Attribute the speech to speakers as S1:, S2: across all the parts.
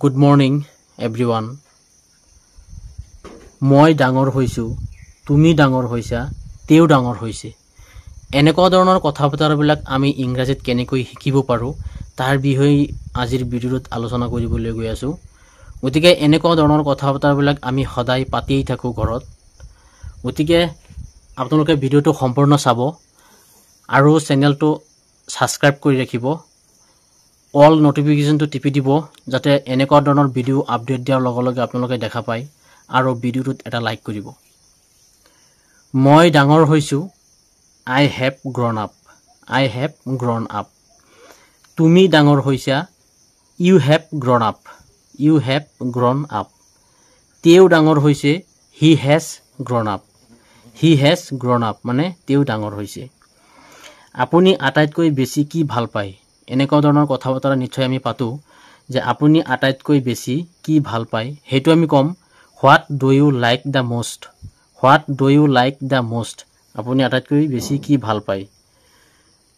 S1: Good morning, everyone. মই ডাঙৰ হৈছো, তুমি ডাঙৰ হৈছা, তেও ডাঙৰ হৈছে। এনেকুৱা ধৰণৰ কথা বতৰাবিলাক আমি ইংৰাজীত কেনেকৈ শিকিব পাৰোঁ তাৰ বিষয়ে আজিৰ ভিডিঅ'ত আলোচনা কৰিবলৈ গৈ আছো। গতিকে এনেকুৱা ধৰণৰ কথা বতৰাবিলাক আমি সদায় পাতিয়েই থাকো ঘৰত। গতিকে আপোনালোকে ভিডিঅ'টো সম্পূৰ্ণ চাব আৰু চেনেলটো সাবস্ক্ৰাইব কৰি ৰাখিব। অল নোটিফিকেশনটো টিপি দিব যাতে এনেকুৱা ধৰণৰ ভিডিঅ' আপডেট দিয়াৰ লগে লগে আপোনালোকে দেখা পায় আৰু ভিডিঅ'টোত এটা লাইক কৰিব। মই ডাঙৰ হৈছো, I have grown up. I have grown up. তুমি ডাঙৰ হৈছা, you have grown up. You have grown up. তেও ডাঙৰ হৈছে, he has grown up. He has grown up মানে তেও ডাঙৰ হৈছে। আপুনি আটাইতকৈ বেছি কি ভাল পায়? এনেকুৱা ধৰণৰ কথা বতৰা নিশ্চয় আমি পাতো যে আপুনি আটাইতকৈ বেছি কি ভাল পায় হেতু আমি কম what do you like the most? What do you like the most? আপুনি আটাইতকৈ বেছি কি ভাল পায়?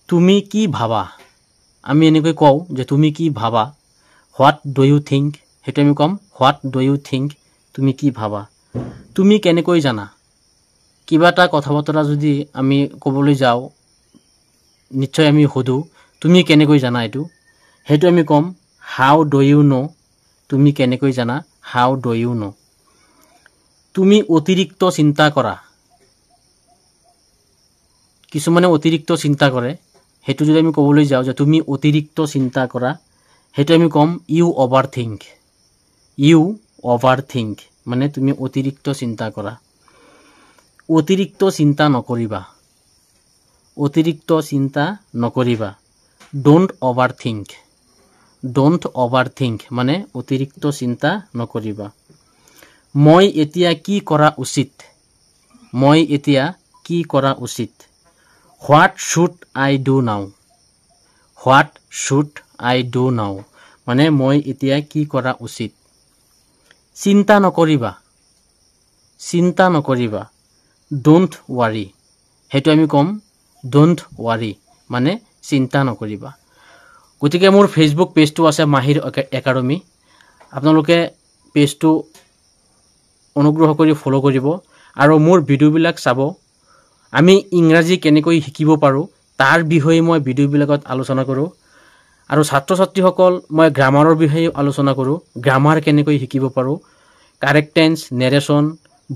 S1: তুমি কি ভাবা? আমি এনেকৈ কও যে তুমি কি ভাবা? What do you think? হেতু আমি কম what do you think? তুমি কি ভাবা? তুমি কেনেকৈ জানা? কিবা এটা কথা বতৰা যদি আমি কবলৈ যাও নিশ্চয় আমি হদু তুমি কেনেকৈ জানা এটো হেতু আমি কম how do you know? তুমি কেনেকৈ জানা? How do you know? তুমি অতিৰিক্ত চিন্তা কৰা। কিছুমানে অতিৰিক্ত চিন্তা কৰে হেতু যদি আমি কবলৈ যাও যে তুমি অতিৰিক্ত চিন্তা কৰা হেতু আমি কম you overthink. You overthink মানে তুমি অতিৰিক্ত চিন্তা কৰা। অতিৰিক্ত চিন্তা নকৰিবা। অতিৰিক্ত চিন্তা নকৰিবা। Don't overthink. Don't overthink মানে অতিৰিক্ত চিন্তা নকৰিবা। মই এতিয়া কি কৰা উচিত? মই এতিয়া কি কৰা উচিত? What should I do now? What should I do now? মানে মই এতিয়া কি কৰা উচিত? চিন্তা নকৰিবা। চিন্তা নকৰিবা। Don't worry. হেতু আমি কম don't worry মানে চিন্তা নকৰিবা। গতিকে মোৰ ফেসবুক পেজটো আছে মাহিৰ একাডেমি। আপোনালোকে পেজটো অনুগ্ৰহ কৰি ফলো কৰিব আৰু মোৰ ভিডিঅ'বিলাক চাব। আমি ইংৰাজী কেনেকৈ শিকিব পাৰো তাৰ বিষয়ে মই ভিডিঅ'বিলাকত আলোচনা কৰো আৰু ছাত্ৰ ছাত্ৰীসকল মই গ্ৰামাৰৰ বিষয়ে আলোচনা কৰো। গ্ৰামাৰ কেনেকৈ শিকিব পাৰো, কাৰেক্ট টেন্স, নেৰেশন,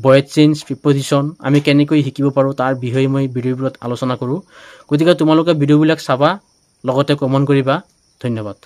S1: ভয়েস চেঞ্জ, প্ৰিপজিশন আমি কেনেকৈ শিকিব পাৰো তাৰ বিষয়ে মই ভিডিঅ'বোৰত আলোচনা কৰো। গতিকে তোমালোকে ভিডিঅ'বিলাক চাবা লগতে কমেন্ট কৰিবা। ধন্যবাদ।